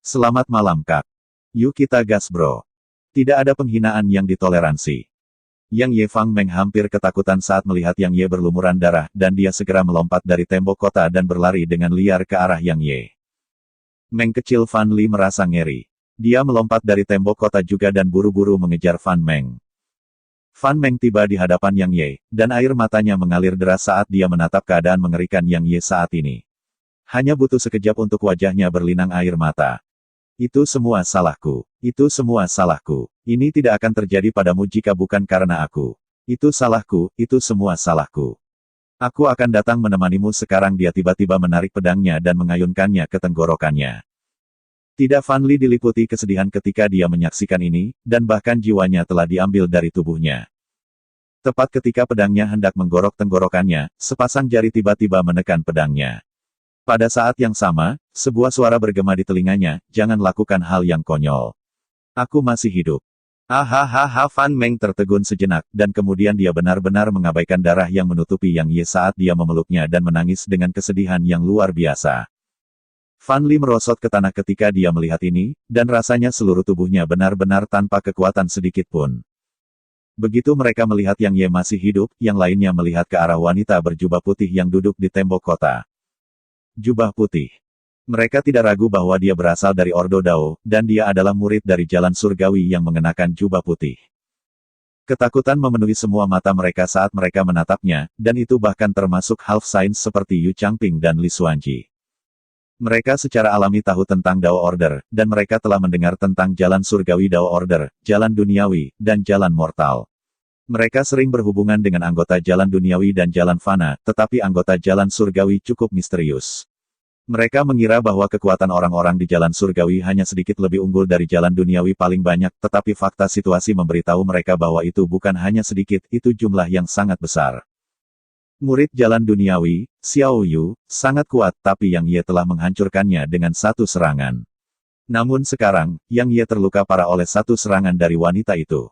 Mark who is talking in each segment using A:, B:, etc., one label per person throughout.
A: Selamat malam Kak. Yuk kita gas bro. Tidak ada penghinaan yang ditoleransi. Yang Ye Fang Meng hampir ketakutan saat melihat Yang Ye berlumuran darah, dan dia segera melompat dari tembok kota dan berlari dengan liar ke arah Yang Ye. Meng kecil Fan Li merasa ngeri. Dia melompat dari tembok kota juga dan buru-buru mengejar Fan Meng. Fan Meng tiba di hadapan Yang Ye, dan air matanya mengalir deras saat dia menatap keadaan mengerikan Yang Ye saat ini. Hanya butuh sekejap untuk wajahnya berlinang air mata. Itu semua salahku. Itu semua salahku. Ini tidak akan terjadi padamu jika bukan karena aku. Itu salahku, itu semua salahku. Aku akan datang menemanimu sekarang. Dia tiba-tiba menarik pedangnya dan mengayunkannya ke tenggorokannya. Tidak, Fan Li diliputi kesedihan ketika dia menyaksikan ini, dan bahkan jiwanya telah diambil dari tubuhnya. Tepat ketika pedangnya hendak menggorok tenggorokannya, sepasang jari tiba-tiba menekan pedangnya. Pada saat yang sama, sebuah suara bergema di telinganya, jangan lakukan hal yang konyol. Aku masih hidup. Hahaha, Fan Meng tertegun sejenak, dan kemudian dia benar-benar mengabaikan darah yang menutupi Yang Ye saat dia memeluknya dan menangis dengan kesedihan yang luar biasa. Fan Li merosot ke tanah ketika dia melihat ini, dan rasanya seluruh tubuhnya benar-benar tanpa kekuatan sedikit pun. Begitu mereka melihat Yang Ye masih hidup, yang lainnya melihat ke arah wanita berjubah putih yang duduk di tembok kota. Jubah putih. Mereka tidak ragu bahwa dia berasal dari Ordo Dao, dan dia adalah murid dari Jalan Surgawi yang mengenakan jubah putih. Ketakutan memenuhi semua mata mereka saat mereka menatapnya, dan itu bahkan termasuk half saints seperti Yu Changping dan Li Xuanji. Mereka secara alami tahu tentang Dao Order, dan mereka telah mendengar tentang Jalan Surgawi Dao Order, Jalan Duniawi, dan Jalan Mortal. Mereka sering berhubungan dengan anggota Jalan Duniawi dan Jalan Fana, tetapi anggota Jalan Surgawi cukup misterius. Mereka mengira bahwa kekuatan orang-orang di Jalan Surgawi hanya sedikit lebih unggul dari Jalan Duniawi paling banyak, tetapi fakta situasi memberitahu mereka bahwa itu bukan hanya sedikit, itu jumlah yang sangat besar. Murid Jalan Duniawi, Xiao Yu, sangat kuat, tapi Yang Ye telah menghancurkannya dengan satu serangan. Namun sekarang, Yang Ye terluka parah oleh satu serangan dari wanita itu.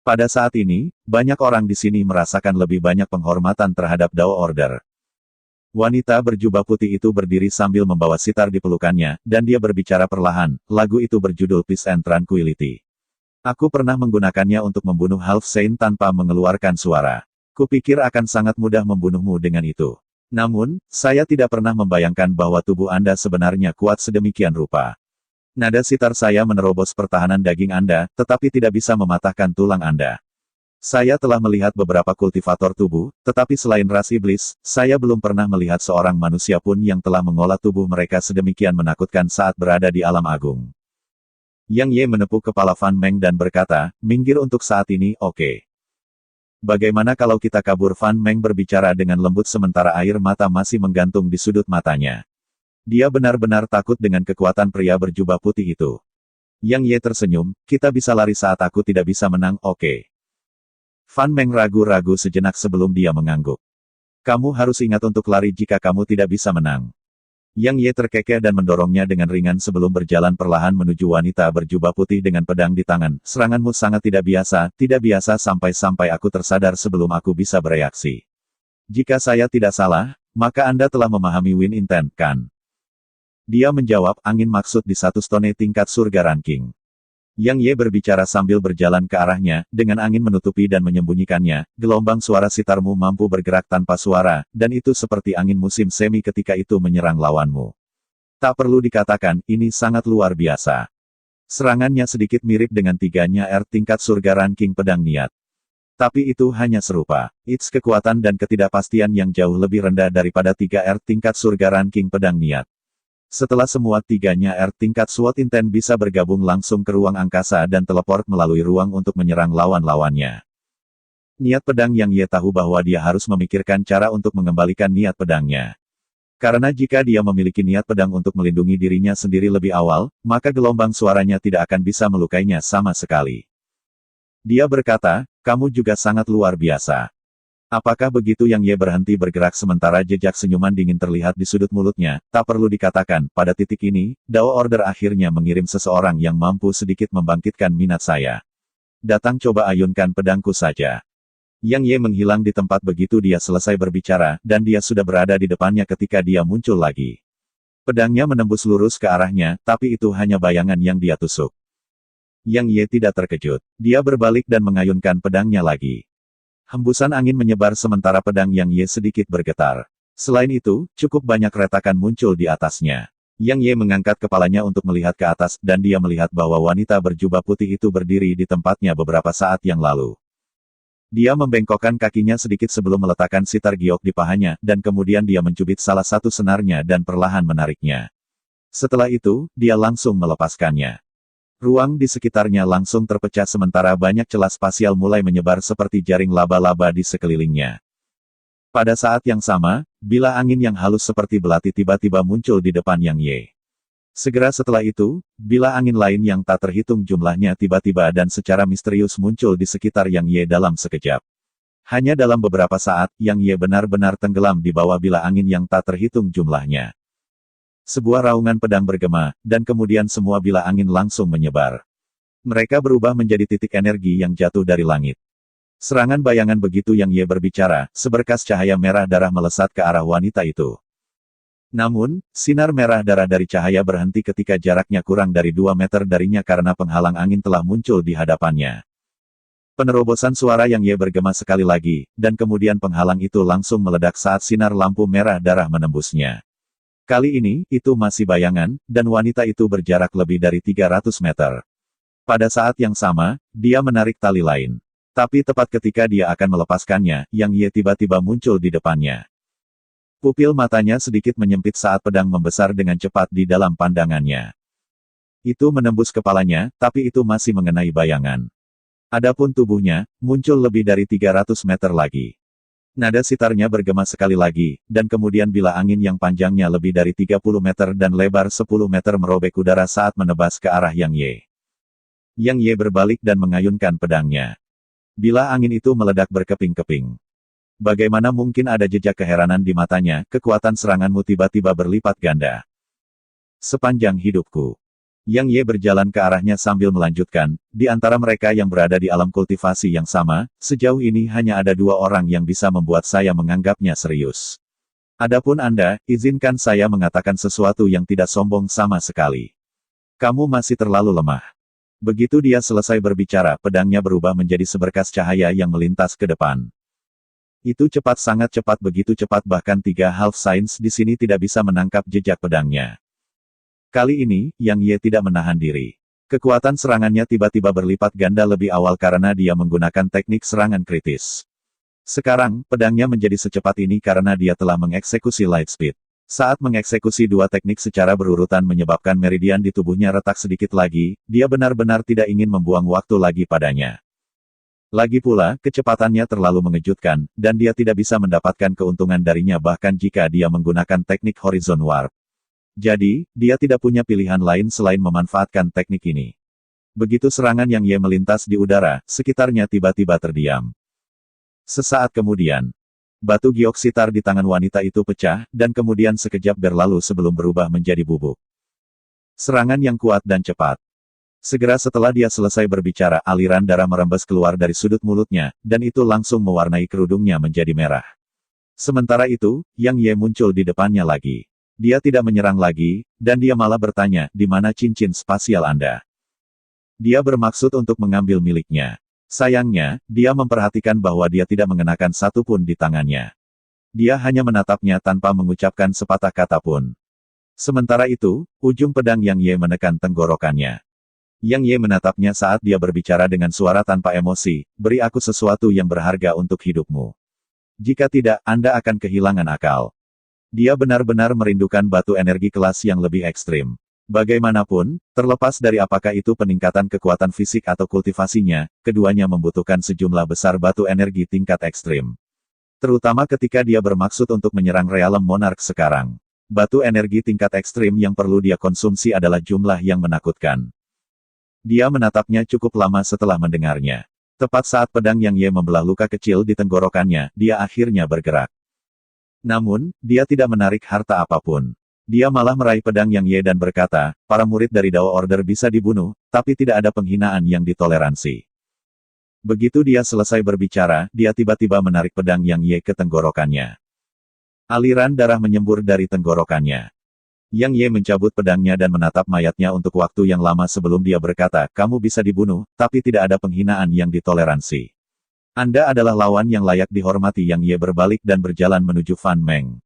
A: Pada saat ini, banyak orang di sini merasakan lebih banyak penghormatan terhadap Dao Order. Wanita berjubah putih itu berdiri sambil membawa sitar di pelukannya, dan dia berbicara perlahan. Lagu itu berjudul Peace and Tranquility. Aku pernah menggunakannya untuk membunuh Half Saint tanpa mengeluarkan suara. Kupikir akan sangat mudah membunuhmu dengan itu. Namun, saya tidak pernah membayangkan bahwa tubuh Anda sebenarnya kuat sedemikian rupa. Nada sitar saya menerobos pertahanan daging Anda, tetapi tidak bisa mematahkan tulang Anda. Saya telah melihat beberapa kultivator tubuh, tetapi selain ras iblis, saya belum pernah melihat seorang manusia pun yang telah mengolah tubuh mereka sedemikian menakutkan saat berada di alam agung. Yang Ye menepuk kepala Fan Meng dan berkata, minggir untuk saat ini, oke. Bagaimana kalau kita kabur? Fan Meng berbicara dengan lembut sementara air mata masih menggantung di sudut matanya. Dia benar-benar takut dengan kekuatan pria berjubah putih itu. Yang Ye tersenyum, kita bisa lari saat aku tidak bisa menang, oke. Fan Meng ragu-ragu sejenak sebelum dia mengangguk. Kamu harus ingat untuk lari jika kamu tidak bisa menang. Yang Ye terkekeh dan mendorongnya dengan ringan sebelum berjalan perlahan menuju wanita berjubah putih dengan pedang di tangan. Seranganmu sangat tidak biasa sampai-sampai aku tersadar sebelum aku bisa bereaksi. Jika saya tidak salah, maka Anda telah memahami Win Intent, kan? Dia menjawab, angin maksud di satu stone tingkat surga ranking. Yang Ye berbicara sambil berjalan ke arahnya, dengan angin menutupi dan menyembunyikannya, gelombang suara sitarmu mampu bergerak tanpa suara, dan itu seperti angin musim semi ketika itu menyerang lawanmu. Tak perlu dikatakan, ini sangat luar biasa. Serangannya sedikit mirip dengan tiganya R tingkat surga ranking pedang niat. Tapi itu hanya serupa. It's kekuatan dan ketidakpastian yang jauh lebih rendah daripada 3R tingkat surga ranking pedang niat. Setelah semua tiganya R tingkat SWOT Intent bisa bergabung langsung ke ruang angkasa dan teleport melalui ruang untuk menyerang lawan-lawannya. Niat pedang Yang Ye tahu bahwa dia harus memikirkan cara untuk mengembalikan niat pedangnya. Karena jika dia memiliki niat pedang untuk melindungi dirinya sendiri lebih awal, maka gelombang suaranya tidak akan bisa melukainya sama sekali. Dia berkata, kamu juga sangat luar biasa. Apakah begitu? Yang Ye berhenti bergerak sementara jejak senyuman dingin terlihat di sudut mulutnya. Tak perlu dikatakan, pada titik ini, Dao Order akhirnya mengirim seseorang yang mampu sedikit membangkitkan minat saya. Datang, coba ayunkan pedangku saja. Yang Ye menghilang di tempat begitu dia selesai berbicara, dan dia sudah berada di depannya ketika dia muncul lagi. Pedangnya menembus lurus ke arahnya, tapi itu hanya bayangan yang dia tusuk. Yang Ye tidak terkejut. Dia berbalik dan mengayunkan pedangnya lagi. Hembusan angin menyebar sementara pedang Yang Ye sedikit bergetar. Selain itu, cukup banyak retakan muncul di atasnya. Yang Ye mengangkat kepalanya untuk melihat ke atas, dan dia melihat bahwa wanita berjubah putih itu berdiri di tempatnya beberapa saat yang lalu. Dia membengkokkan kakinya sedikit sebelum meletakkan sitar giok di pahanya, dan kemudian dia mencubit salah satu senarnya dan perlahan menariknya. Setelah itu, dia langsung melepaskannya. Ruang di sekitarnya langsung terpecah sementara banyak celah spasial mulai menyebar seperti jaring laba-laba di sekelilingnya. Pada saat yang sama, bilah angin yang halus seperti belati tiba-tiba muncul di depan Yang Ye. Segera setelah itu, bilah angin lain yang tak terhitung jumlahnya tiba-tiba dan secara misterius muncul di sekitar Yang Ye dalam sekejap. Hanya dalam beberapa saat, Yang Ye benar-benar tenggelam di bawah bilah angin yang tak terhitung jumlahnya. Sebuah raungan pedang bergema, dan kemudian semua bilah angin langsung menyebar. Mereka berubah menjadi titik energi yang jatuh dari langit. Serangan bayangan begitu Yang Ye berbicara, seberkas cahaya merah darah melesat ke arah wanita itu. Namun, sinar merah darah dari cahaya berhenti ketika jaraknya kurang dari 2 meter darinya karena penghalang angin telah muncul di hadapannya. Penerobosan suara Yang Ye bergema sekali lagi, dan kemudian penghalang itu langsung meledak saat sinar lampu merah darah menembusnya. Kali ini, itu masih bayangan, dan wanita itu berjarak lebih dari 300 meter. Pada saat yang sama, dia menarik tali lain. Tapi tepat ketika dia akan melepaskannya, Yang Ye tiba-tiba muncul di depannya. Pupil matanya sedikit menyempit saat pedang membesar dengan cepat di dalam pandangannya. Itu menembus kepalanya, tapi itu masih mengenai bayangan. Adapun tubuhnya, muncul lebih dari 300 meter lagi. Nada sitarnya bergema sekali lagi, dan kemudian bilah angin yang panjangnya lebih dari 30 meter dan lebar 10 meter merobek udara saat menebas ke arah Yang Ye. Yang Ye berbalik dan mengayunkan pedangnya. Bilah angin itu meledak berkeping-keping. Bagaimana mungkin ada jejak keheranan di matanya, kekuatan seranganmu tiba-tiba berlipat ganda. Sepanjang hidupku. Yang Ye berjalan ke arahnya sambil melanjutkan, di antara mereka yang berada di alam kultivasi yang sama, sejauh ini hanya ada 2 orang yang bisa membuat saya menganggapnya serius. Adapun Anda, izinkan saya mengatakan sesuatu yang tidak sombong sama sekali. Kamu masih terlalu lemah. Begitu dia selesai berbicara, pedangnya berubah menjadi seberkas cahaya yang melintas ke depan. Itu cepat, sangat cepat, begitu cepat bahkan 3 half sains di sini tidak bisa menangkap jejak pedangnya. Kali ini, Yang Ye tidak menahan diri. Kekuatan serangannya tiba-tiba berlipat ganda lebih awal karena dia menggunakan teknik serangan kritis. Sekarang, pedangnya menjadi secepat ini karena dia telah mengeksekusi light speed. Saat mengeksekusi 2 teknik secara berurutan menyebabkan meridian di tubuhnya retak sedikit lagi, dia benar-benar tidak ingin membuang waktu lagi padanya. Lagi pula, kecepatannya terlalu mengejutkan, dan dia tidak bisa mendapatkan keuntungan darinya bahkan jika dia menggunakan teknik horizon warp. Jadi, dia tidak punya pilihan lain selain memanfaatkan teknik ini. Begitu serangan Yang Ye melintas di udara, sekitarnya tiba-tiba terdiam. Sesaat kemudian, batu giok sitar di tangan wanita itu pecah, dan kemudian sekejap berlalu sebelum berubah menjadi bubuk. Serangan yang kuat dan cepat. Segera setelah dia selesai berbicara, aliran darah merembes keluar dari sudut mulutnya, dan itu langsung mewarnai kerudungnya menjadi merah. Sementara itu, Yang Ye muncul di depannya lagi. Dia tidak menyerang lagi, dan dia malah bertanya, di mana cincin spasial Anda? Dia bermaksud untuk mengambil miliknya. Sayangnya, dia memperhatikan bahwa dia tidak mengenakan satu pun di tangannya. Dia hanya menatapnya tanpa mengucapkan sepatah kata pun. Sementara itu, ujung pedang Yang Ye menekan tenggorokannya. Yang Ye menatapnya saat dia berbicara dengan suara tanpa emosi, beri aku sesuatu yang berharga untuk hidupmu. Jika tidak, Anda akan kehilangan akal. Dia benar-benar merindukan batu energi kelas yang lebih ekstrim. Bagaimanapun, terlepas dari apakah itu peningkatan kekuatan fisik atau kultivasinya, keduanya membutuhkan sejumlah besar batu energi tingkat ekstrim. Terutama ketika dia bermaksud untuk menyerang realem monark sekarang. Batu energi tingkat ekstrim yang perlu dia konsumsi adalah jumlah yang menakutkan. Dia menatapnya cukup lama setelah mendengarnya. Tepat saat pedang Yang Ye membelah luka kecil di tenggorokannya, dia akhirnya bergerak. Namun, dia tidak menarik harta apapun. Dia malah meraih pedang Yang Ye dan berkata, para murid dari Dao Order bisa dibunuh, tapi tidak ada penghinaan yang ditoleransi. Begitu dia selesai berbicara, dia tiba-tiba menarik pedang Yang Ye ke tenggorokannya. Aliran darah menyembur dari tenggorokannya. Yang Ye mencabut pedangnya dan menatap mayatnya untuk waktu yang lama sebelum dia berkata, kamu bisa dibunuh, tapi tidak ada penghinaan yang ditoleransi. Anda adalah lawan yang layak dihormati. Yang Ye berbalik dan berjalan menuju Fan Meng.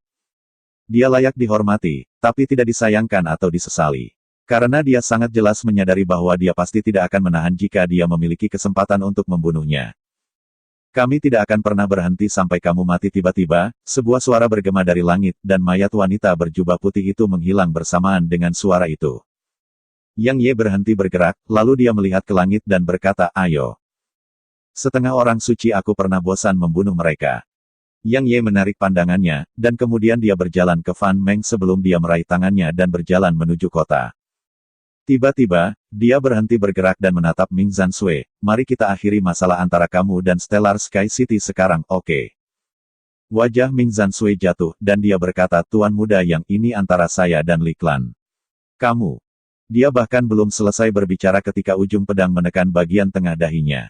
A: Dia layak dihormati, tapi tidak disayangkan atau disesali. Karena dia sangat jelas menyadari bahwa dia pasti tidak akan menahan jika dia memiliki kesempatan untuk membunuhnya. Kami tidak akan pernah berhenti sampai kamu mati. Tiba-tiba, sebuah suara bergema dari langit, dan mayat wanita berjubah putih itu menghilang bersamaan dengan suara itu. Yang Ye berhenti bergerak, lalu dia melihat ke langit dan berkata, ayo. Setengah orang suci aku pernah bosan membunuh mereka. Yang Ye menarik pandangannya, dan kemudian dia berjalan ke Fan Meng sebelum dia meraih tangannya dan berjalan menuju kota. Tiba-tiba, dia berhenti bergerak dan menatap Ming Zansui. Mari kita akhiri masalah antara kamu dan Stellar Sky City sekarang, oke? Wajah Ming Zansui jatuh, dan dia berkata, Tuan muda yang ini antara saya dan Li Klan. Kamu. Dia bahkan belum selesai berbicara ketika ujung pedang menekan bagian tengah dahinya.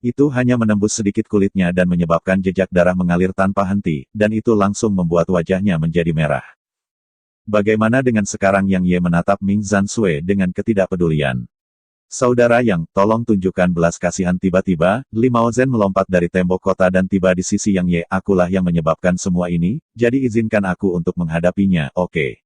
A: Itu hanya menembus sedikit kulitnya dan menyebabkan jejak darah mengalir tanpa henti, dan itu langsung membuat wajahnya menjadi merah. Bagaimana dengan sekarang? Yang Ye menatap Ming Zansui dengan ketidakpedulian. Saudara Yang, tolong tunjukkan belas kasihan. Tiba-tiba, Li Maozhen melompat dari tembok kota dan tiba di sisi Yang Ye. Akulah yang menyebabkan semua ini, jadi izinkan aku untuk menghadapinya, oke?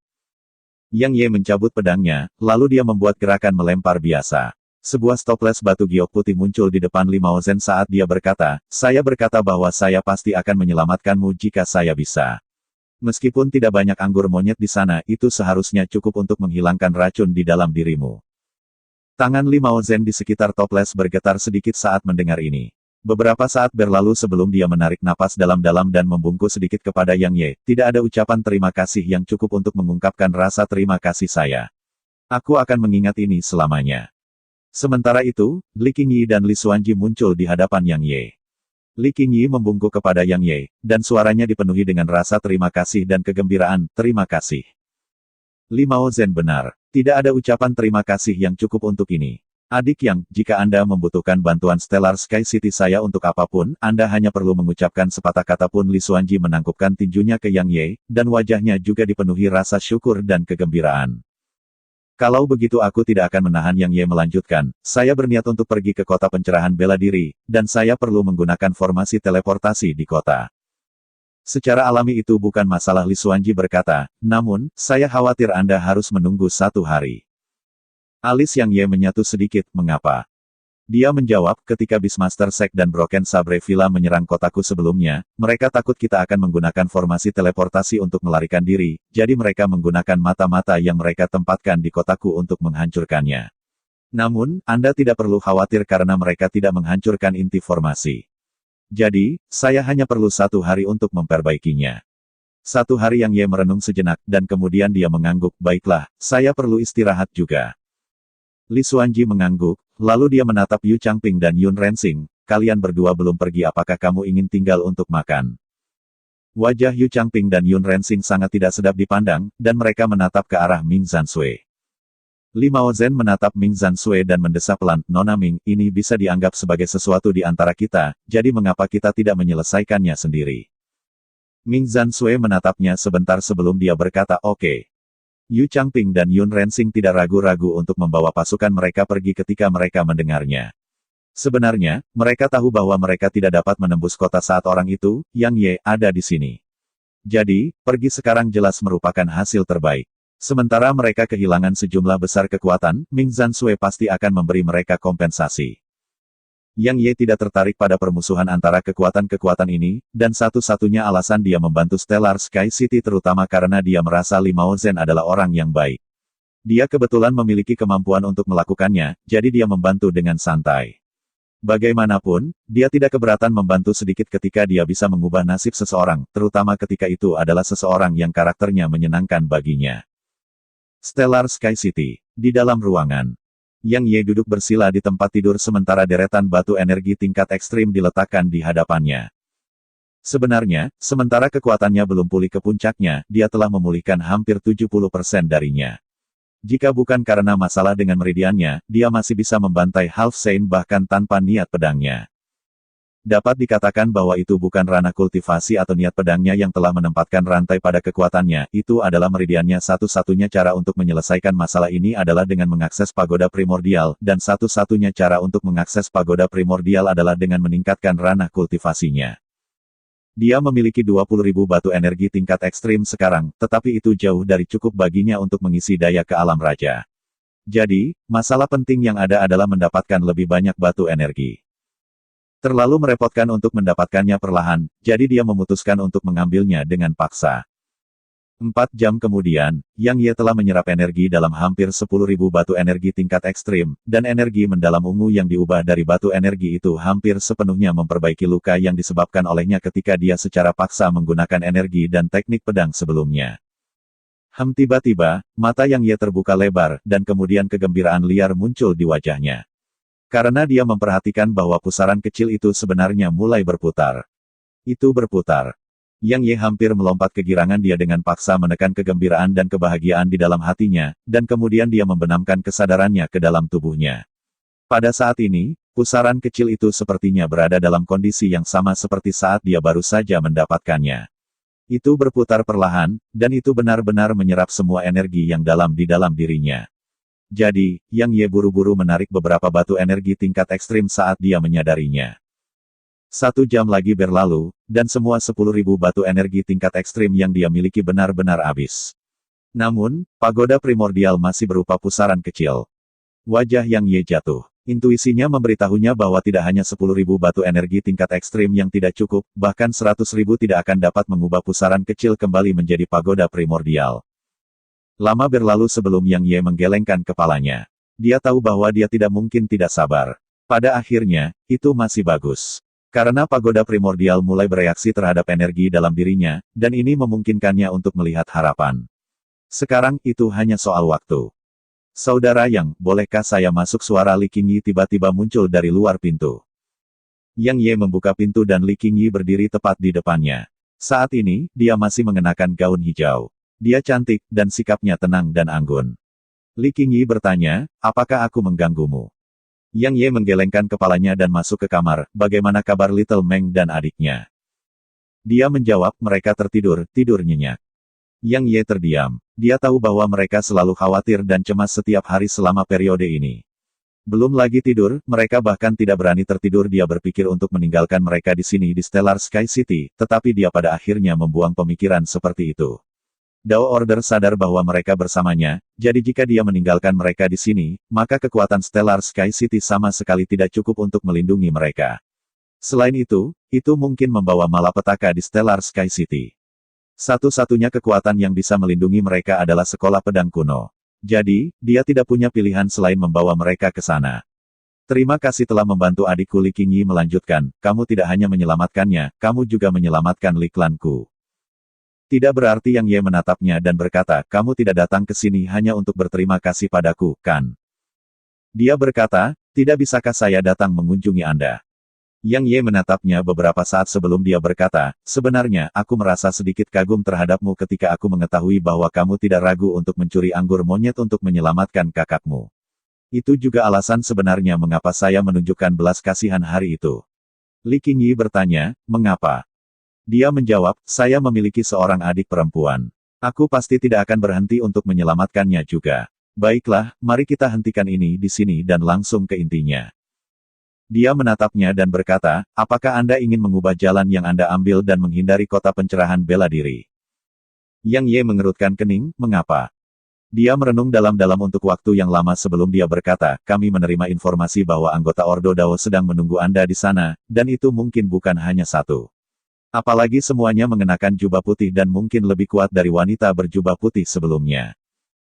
A: Yang Ye mencabut pedangnya, lalu dia membuat gerakan melempar biasa. Sebuah stoples batu giok putih muncul di depan Li Maozhen saat dia berkata, saya berkata bahwa saya pasti akan menyelamatkanmu jika saya bisa. Meskipun tidak banyak anggur monyet di sana, itu seharusnya cukup untuk menghilangkan racun di dalam dirimu. Tangan Li Maozhen di sekitar toples bergetar sedikit saat mendengar ini. Beberapa saat berlalu sebelum dia menarik napas dalam-dalam dan membungkuk sedikit kepada Yang Ye, tidak ada ucapan terima kasih yang cukup untuk mengungkapkan rasa terima kasih saya. Aku akan mengingat ini selamanya. Sementara itu, Li Qingyi dan Li Xuanji muncul di hadapan Yang Ye. Li Qingyi membungkuk kepada Yang Ye, dan suaranya dipenuhi dengan rasa terima kasih dan kegembiraan, terima kasih. Li Maozhen benar. Tidak ada ucapan terima kasih yang cukup untuk ini. Adik Yang, jika Anda membutuhkan bantuan Stellar Sky City saya untuk apapun, Anda hanya perlu mengucapkan sepatah kata pun. Li Xuanji menangkupkan tinjunya ke Yang Ye, dan wajahnya juga dipenuhi rasa syukur dan kegembiraan. Kalau begitu aku tidak akan menahan. Yang Ye melanjutkan, saya berniat untuk pergi ke kota pencerahan bela diri, dan saya perlu menggunakan formasi teleportasi di kota. Secara alami itu bukan masalah. Li Xuanji berkata, namun, saya khawatir Anda harus menunggu 1 hari. Alis Yang Ye menyatu sedikit, mengapa? Dia menjawab, ketika Beastmaster Sek dan Broken Sabre Villa menyerang kotaku sebelumnya, mereka takut kita akan menggunakan formasi teleportasi untuk melarikan diri, jadi mereka menggunakan mata-mata yang mereka tempatkan di kotaku untuk menghancurkannya. Namun, Anda tidak perlu khawatir karena mereka tidak menghancurkan inti formasi. Jadi, saya hanya perlu 1 hari untuk memperbaikinya. 1 hari. Yang Ye merenung sejenak, dan kemudian dia mengangguk, baiklah, saya perlu istirahat juga. Li Xuanji mengangguk, lalu dia menatap Yu Changping dan Yun Rensing, kalian berdua belum pergi, apakah kamu ingin tinggal untuk makan? Wajah Yu Changping dan Yun Rensing sangat tidak sedap dipandang, dan mereka menatap ke arah Ming Zansui. Li Maozhen menatap Ming Zansui dan mendesah pelan, Nona Ming, ini bisa dianggap sebagai sesuatu di antara kita, jadi mengapa kita tidak menyelesaikannya sendiri? Ming Zansui menatapnya sebentar sebelum dia berkata, oke. Yu Changping dan Yun Rensing tidak ragu-ragu untuk membawa pasukan mereka pergi ketika mereka mendengarnya. Sebenarnya, mereka tahu bahwa mereka tidak dapat menembus kota saat orang itu, Yang Ye, ada di sini. Jadi, pergi sekarang jelas merupakan hasil terbaik. Sementara mereka kehilangan sejumlah besar kekuatan, Ming Zansui pasti akan memberi mereka kompensasi. Yang Ye tidak tertarik pada permusuhan antara kekuatan-kekuatan ini, dan satu-satunya alasan dia membantu Stellar Sky City terutama karena dia merasa Li Maozhen adalah orang yang baik. Dia kebetulan memiliki kemampuan untuk melakukannya, jadi dia membantu dengan santai. Bagaimanapun, dia tidak keberatan membantu sedikit ketika dia bisa mengubah nasib seseorang, terutama ketika itu adalah seseorang yang karakternya menyenangkan baginya. Stellar Sky City, di dalam ruangan. Yang Ye duduk bersila di tempat tidur sementara deretan batu energi tingkat ekstrim diletakkan di hadapannya. Sebenarnya, sementara kekuatannya belum pulih ke puncaknya, dia telah memulihkan hampir 70% darinya. Jika bukan karena masalah dengan meridiannya, dia masih bisa membantai Half Saint bahkan tanpa niat pedangnya. Dapat dikatakan bahwa itu bukan ranah kultivasi atau niat pedangnya yang telah menempatkan rantai pada kekuatannya, itu adalah meridiannya. Satu-satunya cara untuk menyelesaikan masalah ini adalah dengan mengakses pagoda primordial, dan satu-satunya cara untuk mengakses pagoda primordial adalah dengan meningkatkan ranah kultivasinya. Dia memiliki 20.000 batu energi tingkat ekstrim sekarang, tetapi itu jauh dari cukup baginya untuk mengisi daya ke alam raja. Jadi, masalah penting yang ada adalah mendapatkan lebih banyak batu energi. Terlalu merepotkan untuk mendapatkannya perlahan, jadi dia memutuskan untuk mengambilnya dengan paksa. 4 jam kemudian, Yang Ye telah menyerap energi dalam hampir 10.000 batu energi tingkat ekstrim, dan energi mendalam ungu yang diubah dari batu energi itu hampir sepenuhnya memperbaiki luka yang disebabkan olehnya ketika dia secara paksa menggunakan energi dan teknik pedang sebelumnya. Tiba-tiba, mata Yang Ye terbuka lebar, dan kemudian kegembiraan liar muncul di wajahnya. Karena dia memperhatikan bahwa pusaran kecil itu sebenarnya mulai berputar. Itu berputar. Yang Ye hampir melompat kegirangan. Dia dengan paksa menekan kegembiraan dan kebahagiaan di dalam hatinya, dan kemudian dia membenamkan kesadarannya ke dalam tubuhnya. Pada saat ini, pusaran kecil itu sepertinya berada dalam kondisi yang sama seperti saat dia baru saja mendapatkannya. Itu berputar perlahan, dan itu benar-benar menyerap semua energi yang dalam di dalam dirinya. Jadi, Yang Ye buru-buru menarik beberapa batu energi tingkat ekstrim saat dia menyadarinya. 1 jam lagi berlalu, dan semua 10.000 batu energi tingkat ekstrim yang dia miliki benar-benar habis. Namun, pagoda primordial masih berupa pusaran kecil. Wajah Yang Ye jatuh. Intuisinya memberitahunya bahwa tidak hanya 10.000 batu energi tingkat ekstrim yang tidak cukup, bahkan 100.000 tidak akan dapat mengubah pusaran kecil kembali menjadi pagoda primordial. Lama berlalu sebelum Yang Ye menggelengkan kepalanya. Dia tahu bahwa dia tidak mungkin tidak sabar. Pada akhirnya, itu masih bagus. Karena pagoda primordial mulai bereaksi terhadap energi dalam dirinya, dan ini memungkinkannya untuk melihat harapan. Sekarang, itu hanya soal waktu. Saudara Yang, bolehkah saya masuk? Suara Li Qingyi tiba-tiba muncul dari luar pintu. Yang Ye membuka pintu dan Li Qingyi berdiri tepat di depannya. Saat ini, dia masih mengenakan gaun hijau. Dia cantik, dan sikapnya tenang dan anggun. Li Qingyi bertanya, apakah aku mengganggumu? Yang Ye menggelengkan kepalanya dan masuk ke kamar. Bagaimana kabar Little Meng dan adiknya? Dia menjawab, mereka tertidur, tidur nyenyak. Yang Ye terdiam. Dia tahu bahwa mereka selalu khawatir dan cemas setiap hari selama periode ini. Belum lagi tidur, mereka bahkan tidak berani tertidur. Dia berpikir untuk meninggalkan mereka di sini di Stellar Sky City, tetapi dia pada akhirnya membuang pemikiran seperti itu. Dao Order sadar bahwa mereka bersamanya, jadi jika dia meninggalkan mereka di sini, maka kekuatan Stellar Sky City sama sekali tidak cukup untuk melindungi mereka. Selain itu mungkin membawa malapetaka di Stellar Sky City. Satu-satunya kekuatan yang bisa melindungi mereka adalah sekolah pedang kuno. Jadi, dia tidak punya pilihan selain membawa mereka ke sana. Terima kasih telah membantu adikku. Li Qingyi melanjutkan, kamu tidak hanya menyelamatkannya, kamu juga menyelamatkan Li klanku. Tidak berarti. Yang Ye menatapnya dan berkata, kamu tidak datang ke sini hanya untuk berterima kasih padaku, kan? Dia berkata, tidak bisakah saya datang mengunjungi Anda? Yang Ye menatapnya beberapa saat sebelum dia berkata, sebenarnya, aku merasa sedikit kagum terhadapmu ketika aku mengetahui bahwa kamu tidak ragu untuk mencuri anggur monyet untuk menyelamatkan kakakmu. Itu juga alasan sebenarnya mengapa saya menunjukkan belas kasihan hari itu. Li Qingyi bertanya, mengapa? Dia menjawab, saya memiliki seorang adik perempuan. Aku pasti tidak akan berhenti untuk menyelamatkannya juga. Baiklah, mari kita hentikan ini di sini dan langsung ke intinya. Dia menatapnya dan berkata, apakah Anda ingin mengubah jalan yang Anda ambil dan menghindari kota pencerahan bela diri? Yang Ye mengerutkan kening, mengapa? Dia merenung dalam-dalam untuk waktu yang lama sebelum dia berkata, kami menerima informasi bahwa anggota Ordo Dao sedang menunggu Anda di sana, dan itu mungkin bukan hanya satu. Apalagi semuanya mengenakan jubah putih dan mungkin lebih kuat dari wanita berjubah putih sebelumnya.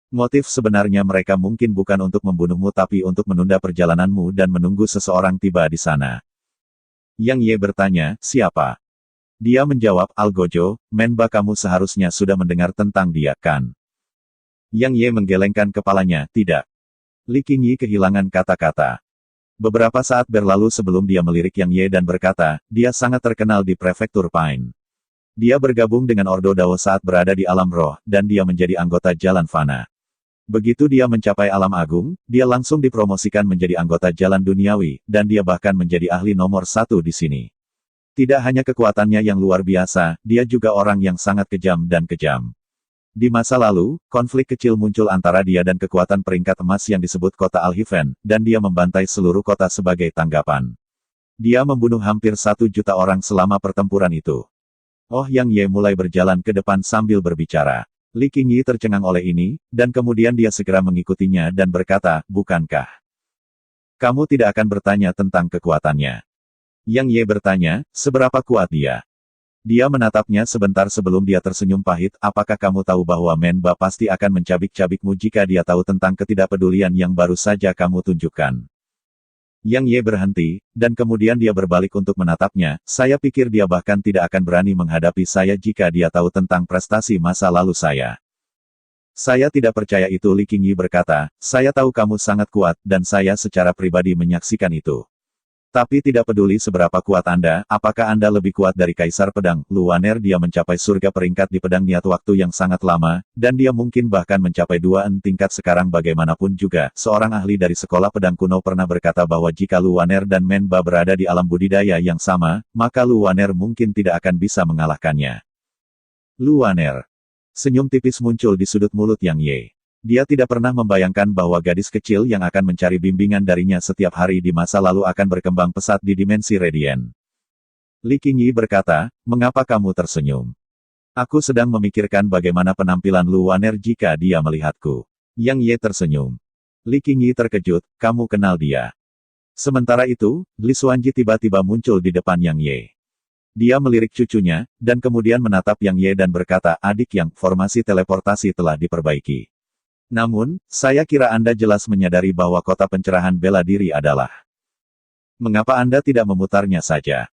A: Motif sebenarnya mereka mungkin bukan untuk membunuhmu tapi untuk menunda perjalananmu dan menunggu seseorang tiba di sana. Yang Ye bertanya, siapa? Dia menjawab, Algojo, Menba, kamu seharusnya sudah mendengar tentang dia, kan? Yang Ye menggelengkan kepalanya, tidak. Li Qingyi kehilangan kata-kata. Beberapa saat berlalu sebelum dia melirik Yang Ye dan berkata, dia sangat terkenal di prefektur Pine. Dia bergabung dengan Ordo Dao saat berada di alam roh, dan dia menjadi anggota Jalan Fana. Begitu dia mencapai alam agung, dia langsung dipromosikan menjadi anggota Jalan Duniawi, dan dia bahkan menjadi ahli nomor 1 di sini. Tidak hanya kekuatannya yang luar biasa, dia juga orang yang sangat kejam dan kejam. Di masa lalu, konflik kecil muncul antara dia dan kekuatan peringkat emas yang disebut kota Al-Hiven, dan dia membantai seluruh kota sebagai tanggapan. Dia membunuh hampir 1 juta orang selama pertempuran itu. Oh Yang Ye mulai berjalan ke depan sambil berbicara. Li Qingyi tercengang oleh ini, dan kemudian dia segera mengikutinya dan berkata, bukankah kamu tidak akan bertanya tentang kekuatannya? Yang Ye bertanya, seberapa kuat dia? Dia menatapnya sebentar sebelum dia tersenyum pahit, apakah kamu tahu bahwa Menba pasti akan mencabik-cabikmu jika dia tahu tentang ketidakpedulian yang baru saja kamu tunjukkan? Yang Ye berhenti, dan kemudian dia berbalik untuk menatapnya, saya pikir dia bahkan tidak akan berani menghadapi saya jika dia tahu tentang prestasi masa lalu saya. Saya tidak percaya itu. Li Qingyi berkata, saya tahu kamu sangat kuat, dan saya secara pribadi menyaksikan itu. Tapi tidak peduli seberapa kuat Anda, apakah Anda lebih kuat dari Kaisar Pedang, Luwaner? Dia mencapai surga peringkat di pedang niat waktu yang sangat lama, dan dia mungkin bahkan mencapai 2 tingkat sekarang. Bagaimanapun juga, seorang ahli dari sekolah pedang kuno pernah berkata bahwa jika Luwaner dan Menba berada di alam budidaya yang sama, maka Luwaner mungkin tidak akan bisa mengalahkannya. Luwaner. Senyum tipis muncul di sudut mulut Yang Ye. Dia tidak pernah membayangkan bahwa gadis kecil yang akan mencari bimbingan darinya setiap hari di masa lalu akan berkembang pesat di dimensi Radiant. Li Qingyi berkata, mengapa kamu tersenyum? Aku sedang memikirkan bagaimana penampilan Luwaner jika dia melihatku. Yang Ye tersenyum. Li Qingyi terkejut, kamu kenal dia? Sementara itu, Li Xuanji tiba-tiba muncul di depan Yang Ye. Dia melirik cucunya, dan kemudian menatap Yang Ye dan berkata, adik Yang, formasi teleportasi telah diperbaiki. Namun, saya kira Anda jelas menyadari bahwa kota pencerahan bela diri adalah. Mengapa Anda tidak memutarnya saja?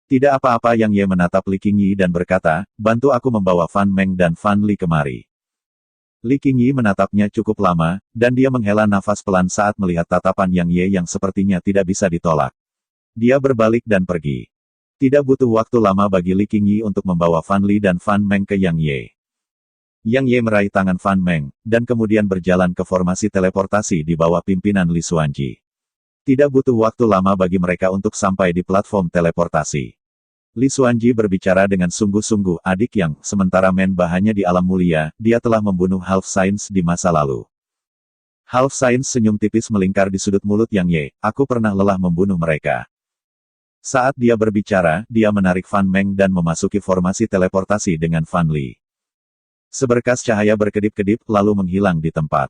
A: Tidak apa-apa. Yang Ye menatap Li Qingyi dan berkata, bantu aku membawa Fan Meng dan Fan Li kemari. Li Qingyi menatapnya cukup lama, dan dia menghela nafas pelan saat melihat tatapan Yang Ye yang sepertinya tidak bisa ditolak. Dia berbalik dan pergi. Tidak butuh waktu lama bagi Li Qingyi untuk membawa Fan Li dan Fan Meng ke Yang Ye. Yang Ye meraih tangan Fan Meng, dan kemudian berjalan ke formasi teleportasi di bawah pimpinan Li Xuanji. Tidak butuh waktu lama bagi mereka untuk sampai di platform teleportasi. Li Xuanji berbicara dengan sungguh-sungguh, adik Yang, sementara Menba hanya di alam mulia, dia telah membunuh Half Science di masa lalu. Half Science senyum tipis melingkar di sudut mulut Yang Ye, aku pernah lelah membunuh mereka. Saat dia berbicara, dia menarik Fan Meng dan memasuki formasi teleportasi dengan Fan Li. Seberkas cahaya berkedip-kedip, lalu menghilang di tempat.